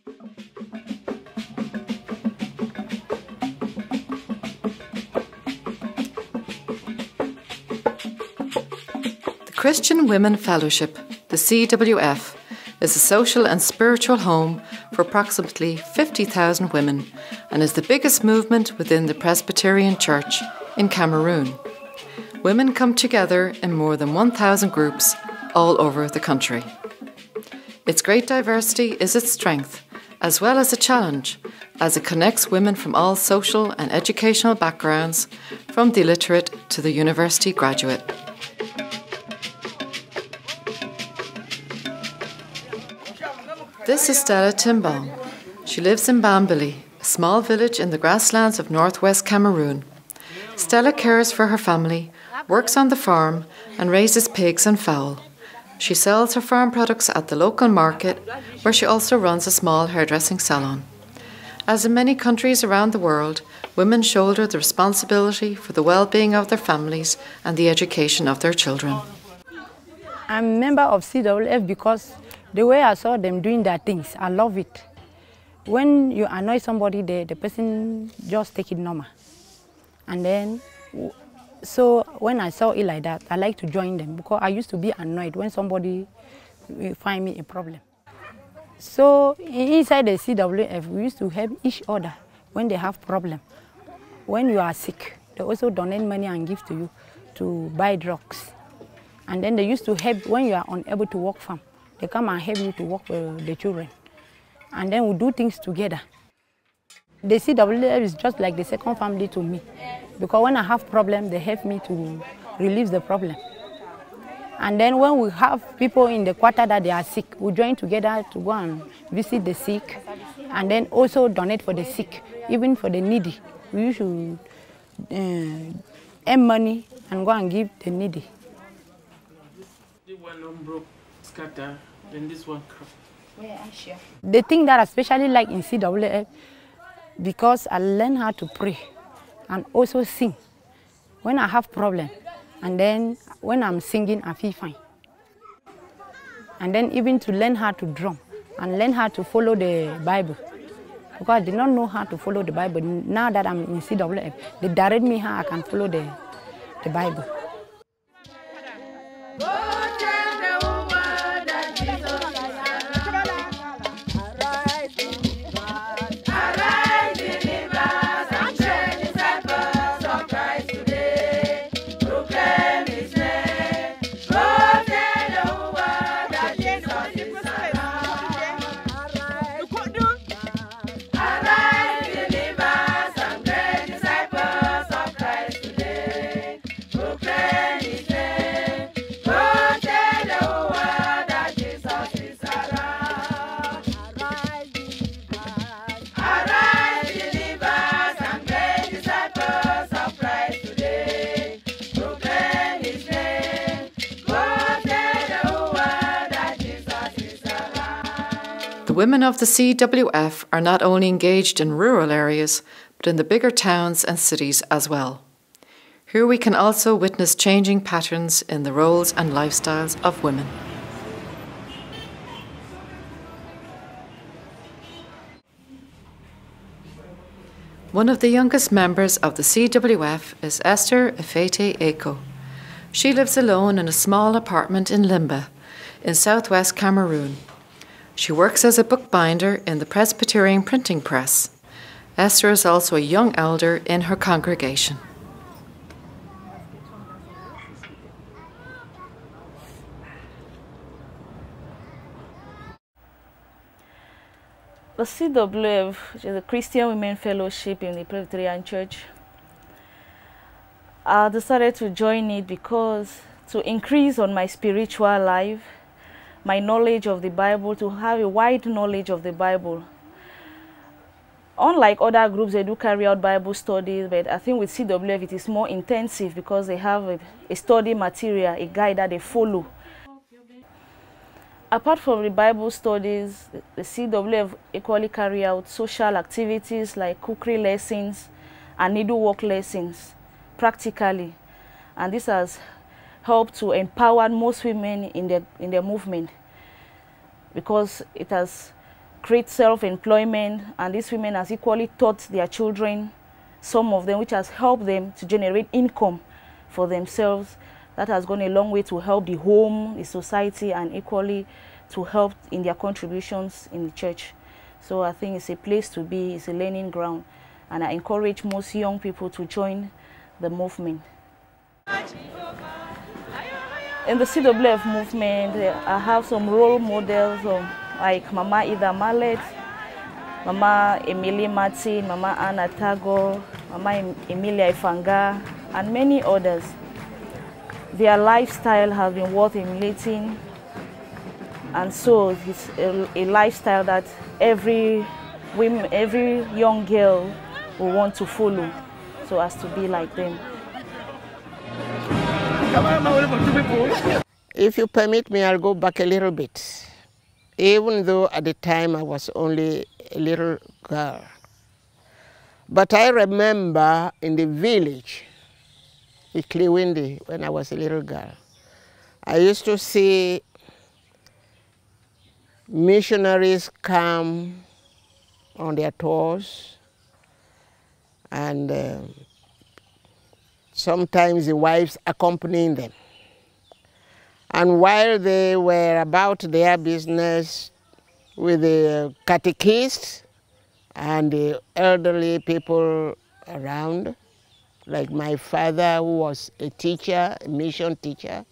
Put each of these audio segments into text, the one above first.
The Christian Women Fellowship, the CWF, is a social and spiritual home for approximately 50,000 women and is the biggest movement within the Presbyterian Church in Cameroon. Women come together in more than 1,000 groups all over the country. Its great diversity is its strength, as well as a challenge, as it connects women from all social and educational backgrounds, from the illiterate to the university graduate. This is Stella Timbong. She lives in Bambili, a small village in the grasslands of northwest Cameroon. Stella cares for her family, works on the farm and raises pigs and fowl. She sells her farm products at the local market, where she also runs a small hairdressing salon. As in many countries around the world, women shoulder the responsibility for the well-being of their families and the education of their children. I'm a member of CWF because the way I saw them doing their things, I love it. When you annoy somebody, the person just take it normal. And then, so when I saw it like that, I like to join them because I used to be annoyed when somebody find me a problem. So inside the CWF, we used to help each other when they have problem. When you are sick, they also donate money and give to you to buy drugs. And then they used to help when you are unable to work farm. They come and help you to work with the children. And then we do things together. The CWF is just like the second family to me. Because when I have problem, they help me to relieve the problem. And then when we have people in the quarter that they are sick, we join together to go and visit the sick. And then also donate for the sick, even for the needy. We used to earn money and go and give the needy. The one broke, scatter, then this one crop. The thing that I especially like in CWF, because I learn how to pray and also sing when I have problem. And then when I'm singing, I feel fine. And then even to learn how to drum and learn how to follow the Bible. Because I did not know how to follow the Bible. Now that I'm in CWF, they direct me how I can follow the Bible. The women of the CWF are not only engaged in rural areas, but in the bigger towns and cities as well. Here we can also witness changing patterns in the roles and lifestyles of women. One of the youngest members of the CWF is Esther Efete Eko. She lives alone in a small apartment in Limba, in southwest Cameroon. She works as a bookbinder in the Presbyterian printing press. Esther is also a young elder in her congregation. The CWF, which is the Christian Women Fellowship in the Presbyterian Church, I decided to join it because to increase on my spiritual life, my knowledge of the Bible, to have a wide knowledge of the Bible. Unlike other groups, they do carry out Bible studies, but I think with CWF it is more intensive because they have a study material, a guide that they follow. Apart from the Bible studies, the CWF equally carry out social activities like cookery lessons and needlework lessons practically. And this has helped to empower most women in their movement, because it has create self-employment, and these women has equally taught their children, some of them, which has helped them to generate income for themselves. That has gone a long way to help the home, the society, and equally to help in their contributions in the church. So I think it's a place to be, it's a learning ground, and I encourage most young people to join the movement. In the CWF movement, I have some role models like Mama Ida Mallet, Mama Emilie Martin, Mama Anna Tago, Mama Emilia Ifanga, and many others. Their lifestyle has been worth emulating, and so it's a lifestyle that every young girl will want to follow, so as to be like them. If you permit me, I'll go back a little bit. Even though at the time I was only a little girl. But I remember in the village, Ikliwindi, when I was a little girl, I used to see missionaries come on their tours, and sometimes the wives accompanying them. And while they were about their business with the catechists and the elderly people around, like my father, who was a teacher, a mission teacher,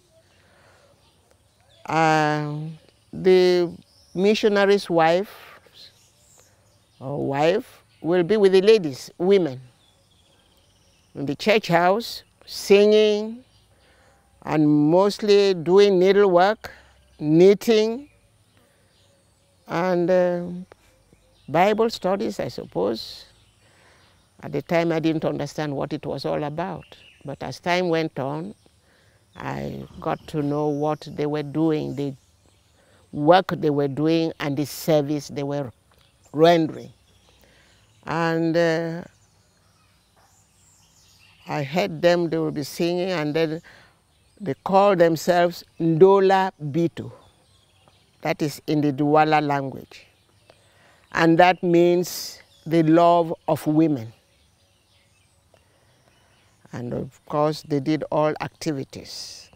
the missionary's wife will be with the ladies, women, in the church house, singing, and mostly doing needlework, knitting, and Bible studies, I suppose. At the time, I didn't understand what it was all about. But as time went on, I got to know what they were doing, the work they were doing, and the service they were rendering. And I heard them, they would be singing, and then they call themselves Ndola Bitu. That is in the Douala language. And that means the love of women. And of course, they did all activities.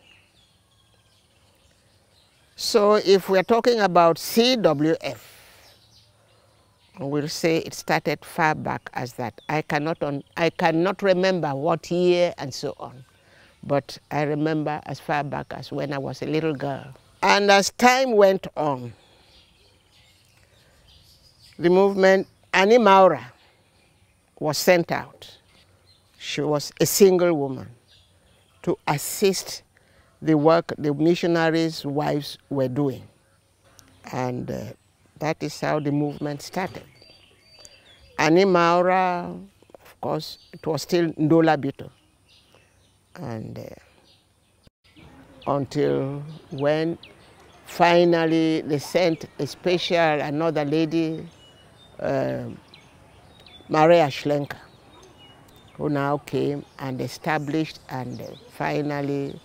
So if we're talking about CWF, we'll say it started far back as that. I cannot remember what year and so on. But I remember as far back as when I was a little girl. And as time went on, the movement, Annie Maura was sent out. She was a single woman to assist the work the missionaries' wives were doing. And that is how the movement started. Annie Maura, of course, it was still Ndola Bitu. And until when finally they sent another lady, Maria Schlenker, who now came and established, and finally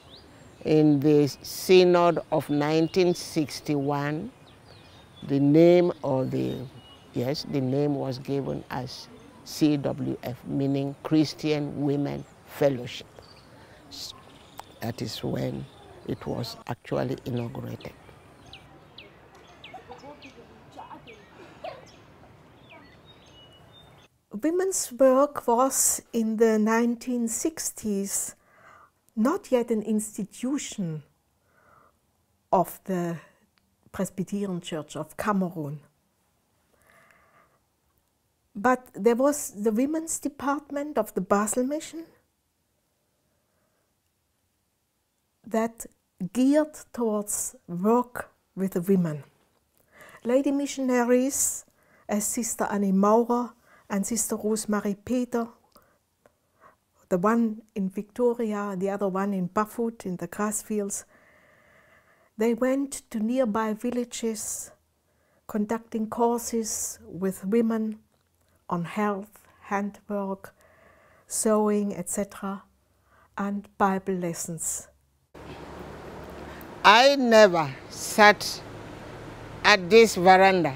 in the Synod of 1961, the name was given as CWF, meaning Christian Women Fellowship. That is when it was actually inaugurated. Women's work was in the 1960s not yet an institution of the Presbyterian Church of Kamerun. But there was the women's department of the Basel Mission that geared towards work with the women. Lady missionaries as Sister Annie Maurer and Sister Rosemarie Peter, the one in Victoria, the other one in Bafut in the grass fields, they went to nearby villages conducting courses with women on health, handwork, sewing, etc., and Bible lessons. I never sat at this veranda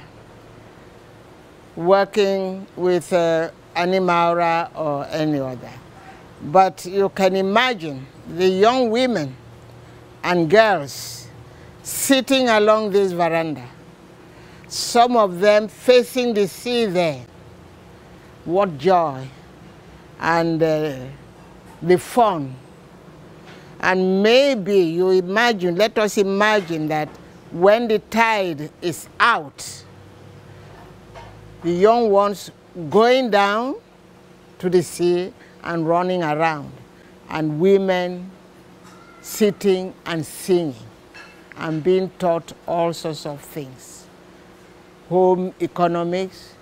working with Maura or any other. But you can imagine the young women and girls sitting along this veranda, some of them facing the sea there. What joy and the fun. And maybe you imagine, let us imagine that when the tide is out, the young ones going down to the sea and running around, and women sitting and singing and being taught all sorts of things. Home economics,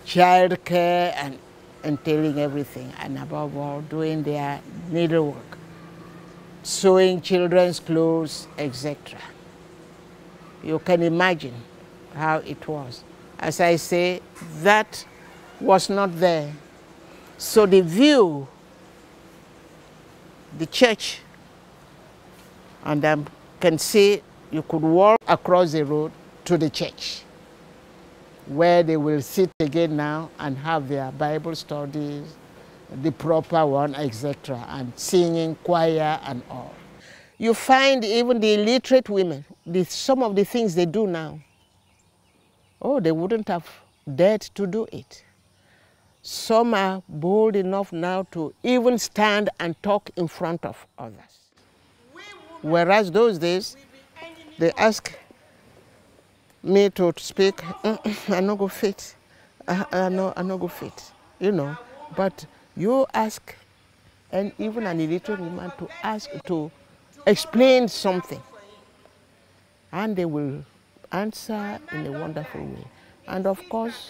child care, and entailing everything, and above all, doing their needlework, sewing children's clothes, etc. You can imagine how it was. As I say, that was not there. So the view, the church, and I can see you could walk across the road to the church, where they will sit again now and have their Bible studies, the proper one, etc., and singing, choir, and all. You find even the illiterate women, some of the things they do now, oh, they wouldn't have dared to do it. Some are bold enough now to even stand and talk in front of others. Whereas those days, they ask me to speak, I no go fit, I no go fit, you know. But you ask, and even an illiterate woman to ask to explain something, and they will answer in a wonderful way. And of course,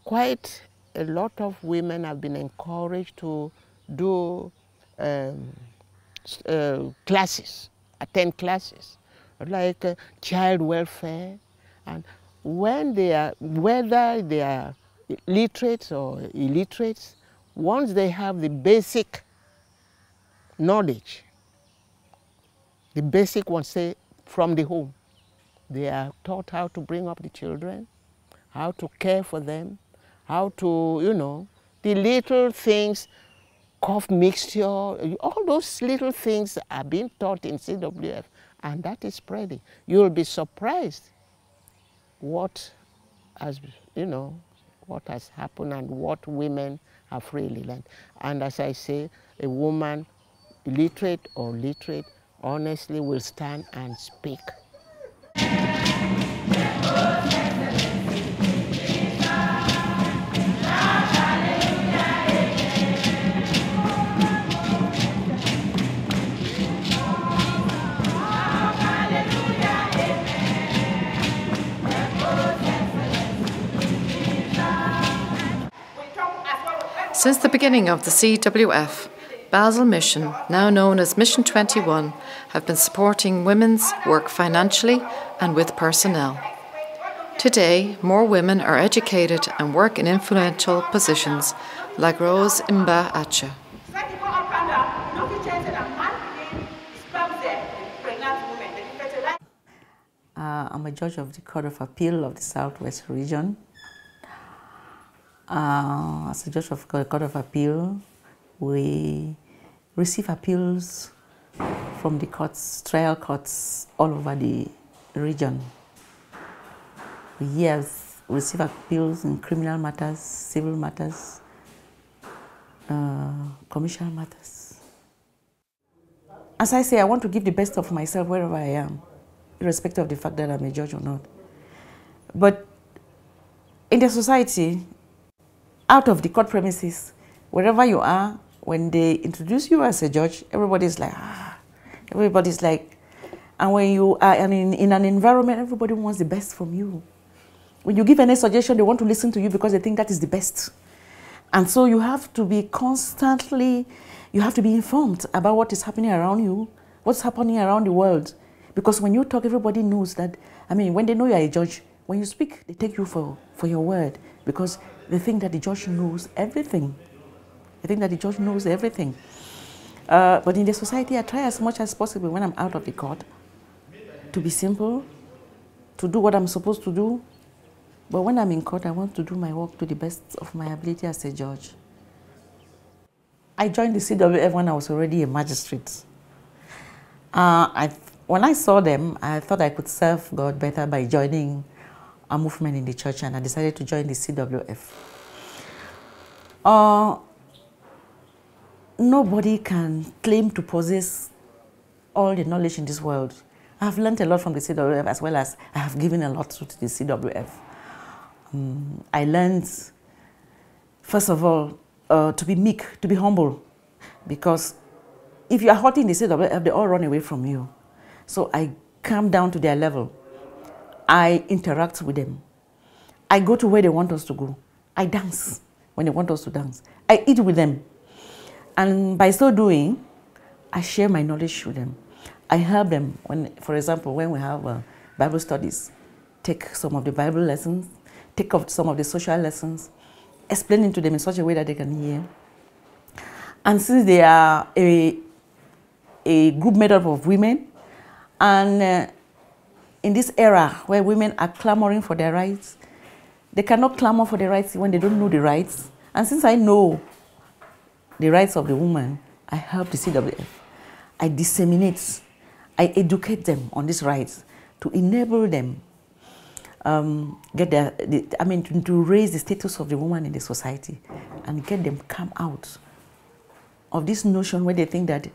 quite a lot of women have been encouraged to do classes, attend classes, like child welfare. And when they are, whether they are literate or illiterate, once they have the basic knowledge, the basic one, say, from the home, they are taught how to bring up the children, how to care for them, how to, you know, the little things, cough mixture, all those little things are being taught in CWF, and that is spreading. You'll be surprised what has, you know, what has happened and what women have really learned. And as I say, a woman, illiterate or literate, honestly will stand and speak. Since the beginning of the CWF, Basel Mission, now known as Mission 21, have been supporting women's work financially and with personnel. Today, more women are educated and work in influential positions, like Rose Imba Acha. I'm a judge of the Court of Appeal of the Southwest region. As a judge of the Court of Appeal, we receive appeals from the courts, trial courts all over the region. We have received appeals in criminal matters, civil matters, commercial matters. As I say, I want to give the best of myself wherever I am, irrespective of the fact that I'm a judge or not. But in the society, out of the court premises, wherever you are, when they introduce you as a judge, everybody's like, everybody's like, and when you are in an environment, everybody wants the best from you. When you give any suggestion, they want to listen to you because they think that is the best. And so you have to be constantly, you have to be informed about what is happening around you, what's happening around the world. Because when you talk, everybody knows that, when they know you are a judge, when you speak, they take you for your word because they think that the judge knows everything. They think that the judge knows everything. But in the society, I try as much as possible when I'm out of the court to be simple, to do what I'm supposed to do, But when I'm in court, I want to do my work to the best of my ability as a judge. I joined the CWF when I was already a magistrate. When I saw them, I thought I could serve God better by joining a movement in the church, and I decided to join the CWF. Nobody can claim to possess all the knowledge in this world. I have learned a lot from the CWF, as well as I have given a lot to the CWF. I learned, first of all, to be meek, to be humble, because if you are hurting the CWF, they all run away from you. So I come down to their level. I interact with them. I go to where they want us to go. I dance when they want us to dance. I eat with them. And by so doing, I share my knowledge with them. I help them, when, for example, when we have Bible studies, take some of the Bible lessons, take up some of the social lessons, explaining to them in such a way that they can hear. And since they are a group made up of women, and in this era where women are clamoring for their rights, they cannot clamor for their rights when they don't know the rights. And since I know the rights of the woman, I help the CWF. I disseminate, I educate them on these rights to enable them to raise the status of the woman in the society and get them come out of this notion where they think that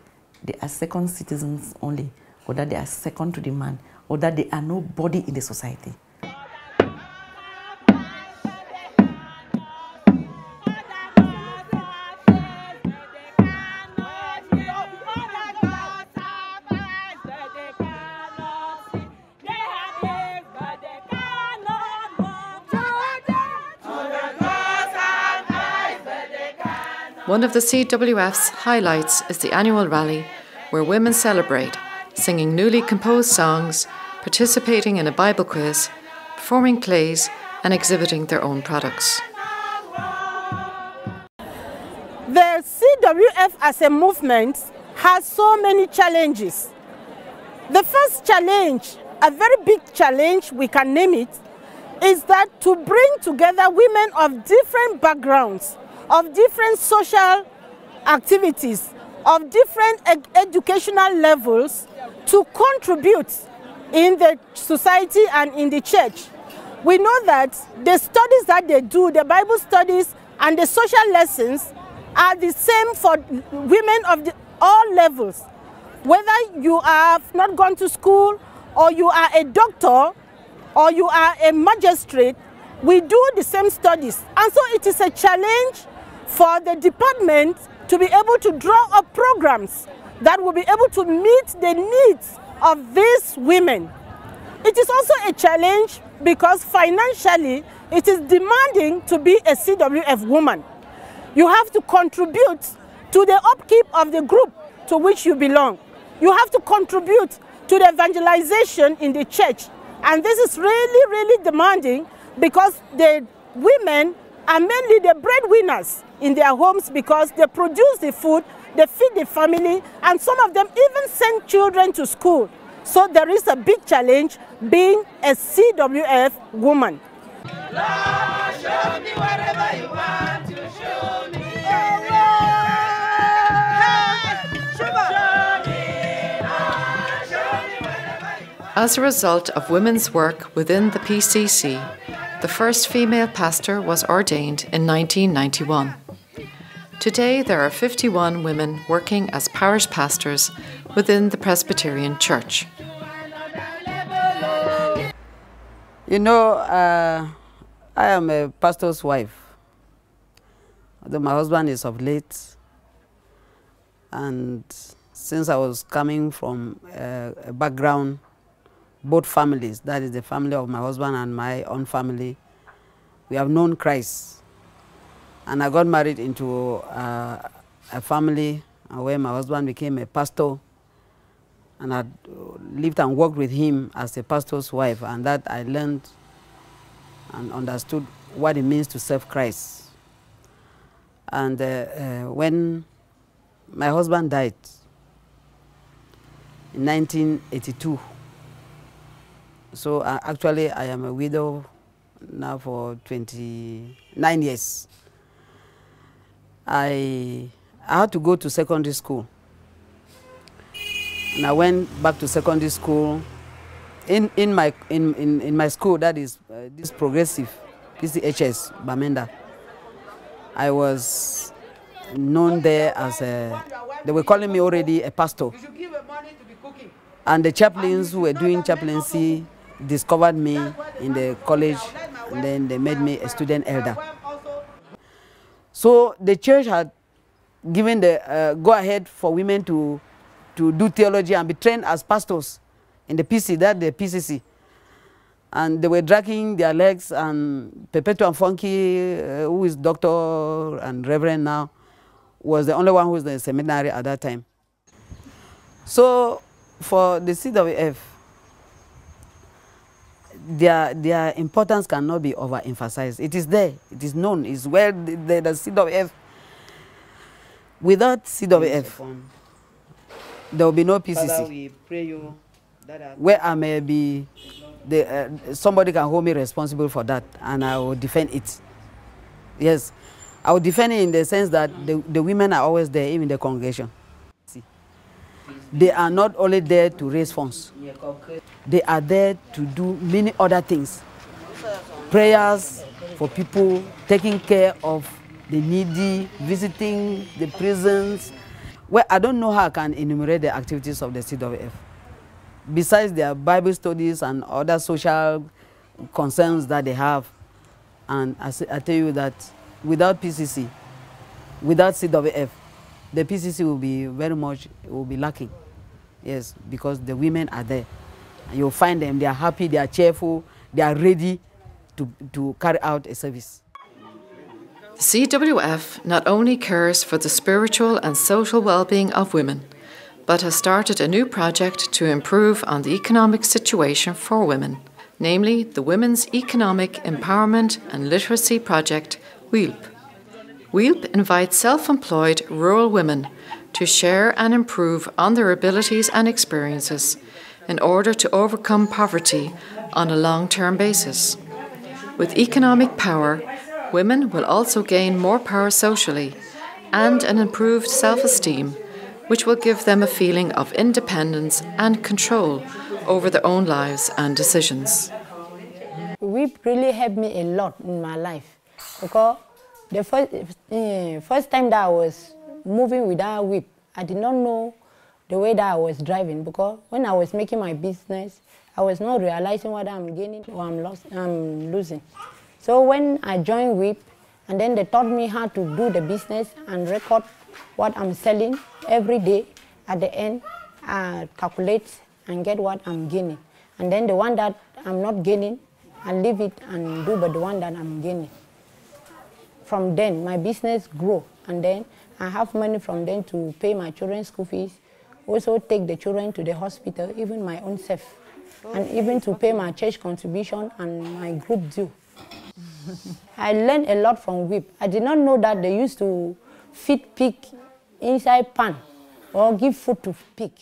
they are second citizens only, or that they are second to the man, or that they are nobody in the society. One of the CWF's highlights is the annual rally, where women celebrate, singing newly composed songs, participating in a Bible quiz, performing plays, and exhibiting their own products. The CWF as a movement has so many challenges. The first challenge, a very big challenge, we can name it, is that to bring together women of different backgrounds, of different social activities, of different educational levels to contribute in the society and in the church. We know that the studies that they do, the Bible studies and the social lessons, are the same for women of all levels. Whether you have not gone to school, or you are a doctor, or you are a magistrate, we do the same studies. And so it is a challenge for the department to be able to draw up programs that will be able to meet the needs of these women. It is also a challenge because financially it is demanding to be a CWF woman. You have to contribute to the upkeep of the group to which you belong. You have to contribute to the evangelization in the church. And this is really, really demanding because the women are mainly the breadwinners in their homes because they produce the food, they feed the family, and some of them even send children to school. So there is a big challenge being a CWF woman. Lord, show me wherever you want to show me. As a result of women's work within the PCC, the first female pastor was ordained in 1991. Today there are 51 women working as parish pastors within the Presbyterian Church. You know, I am a pastor's wife, although my husband is of late. And since I was coming from a background, both families, that is the family of my husband and my own family, we have known Christ. And I got married into a family where my husband became a pastor, and I lived and worked with him as a pastor's wife, and that I learned and understood what it means to serve Christ. And when my husband died in 1982, so actually I am a widow now for 29 years. I had to go to secondary school. And I went back to secondary school. In my school, that is this progressive, PCHS, Bamenda. I was known there as they were calling me already a pastor. And the chaplains who were doing chaplaincy discovered me in the college, and then they made me a student elder. So the church had given the go-ahead for women to do theology and be trained as pastors in the PC, that the PCC. And they were dragging their legs, and Perpetua Funky, who is doctor and reverend now, was the only one who was in the seminary at that time. So for the CWF, their importance cannot be overemphasized. It is there, it is known, it's where the CWF. Without CWF, there will be no PCC. Father, we pray you that where I may be, somebody can hold me responsible for that, and I will defend it. Yes, I will defend it in the sense that the women are always there, even in the congregation. They are not only there to raise funds. They are there to do many other things. Prayers for people, taking care of the needy, visiting the prisons. Well, I don't know how I can enumerate the activities of the CWF. Besides their Bible studies and other social concerns that they have. And I tell you that without PCC, without CWF, the PCC will be very much, will be lacking. Yes, because the women are there. You'll find them, they are happy, they are cheerful, they are ready to carry out a service. The CWF not only cares for the spiritual and social well-being of women, but has started a new project to improve on the economic situation for women, namely the Women's Economic Empowerment and Literacy Project, WEELP. WEELP invites self-employed rural women to share and improve on their abilities and experiences in order to overcome poverty on a long-term basis. With economic power, women will also gain more power socially and an improved self-esteem, which will give them a feeling of independence and control over their own lives and decisions. WEEP really helped me a lot in my life, because the first time that I was moving without WEEP, I did not know the way that I was driving, because when I was making my business, I was not realizing what I'm gaining or I'm losing. So when I joined WEEP, and then they taught me how to do the business and record what I'm selling every day. At the end, I calculate and get what I'm gaining. And then the one that I'm not gaining, I leave it and do but the one that I'm gaining. From then, my business grew, and then I have money from then to pay my children's school fees, also take the children to the hospital, even my own self, and even to pay my church contribution and my group due. I learned a lot from WEEP. I did not know that they used to feed pig inside pan or give food to pig.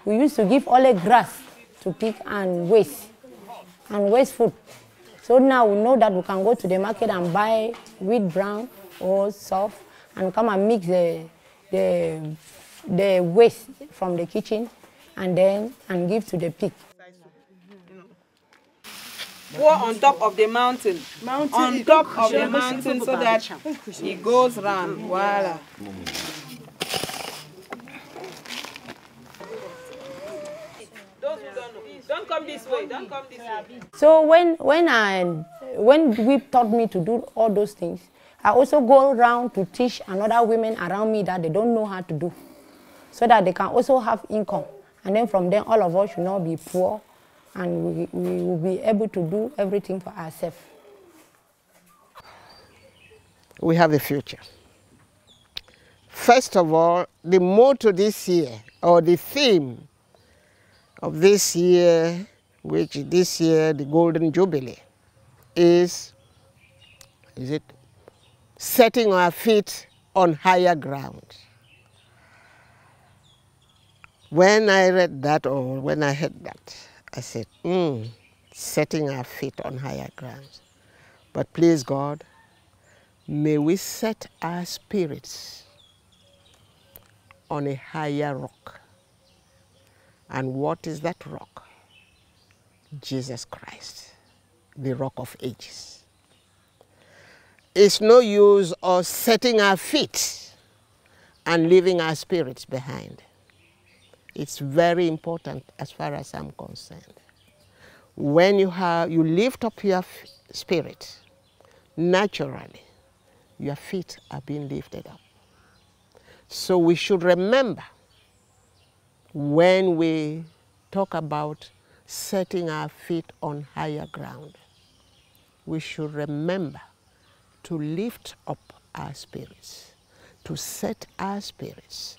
We used to give only grass to pig and waste food. So now we know that we can go to the market and buy wheat brown or soft and come and mix the waste from the kitchen and give to the pig. Go on top of the mountain. On top of the mountain so that it goes round. Voila. Don't come this way. Don't come this way. So when WEEP taught me to do all those things, I also go around to teach another women around me that they don't know how to do, so that they can also have income. And then from then, all of us should not be poor, and we will be able to do everything for ourselves. We have a future. First of all, the motto this year, or the theme of this year, which this year, the Golden Jubilee, is it setting our feet on higher ground. When I read that, or when I heard that, I said, setting our feet on higher ground. But please God, may we set our spirits on a higher rock. And what is that rock? Jesus Christ, the rock of ages. It's no use us setting our feet and leaving our spirits behind. It's very important as far as I'm concerned. When you lift up your spirit, naturally, your feet are being lifted up. So we should remember when we talk about setting our feet on higher ground, we should remember to lift up our spirits, to set our spirits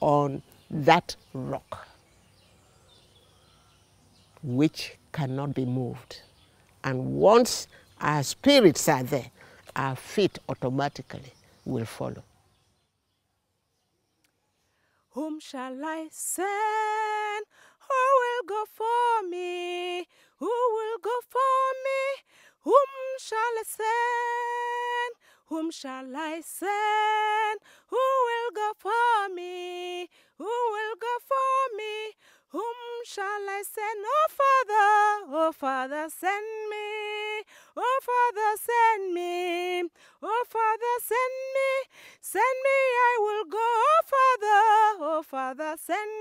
on that rock which cannot be moved. And once our spirits are there, our feet automatically will follow. Whom shall I send? Who will go for me? Who will go for me? Whom shall I send? Whom shall I send? Who will go for me? Who will go for me? Whom shall I send? Oh Father, send me. Oh Father, send me. Oh Father, send me. Send me, I will go. Oh Father, send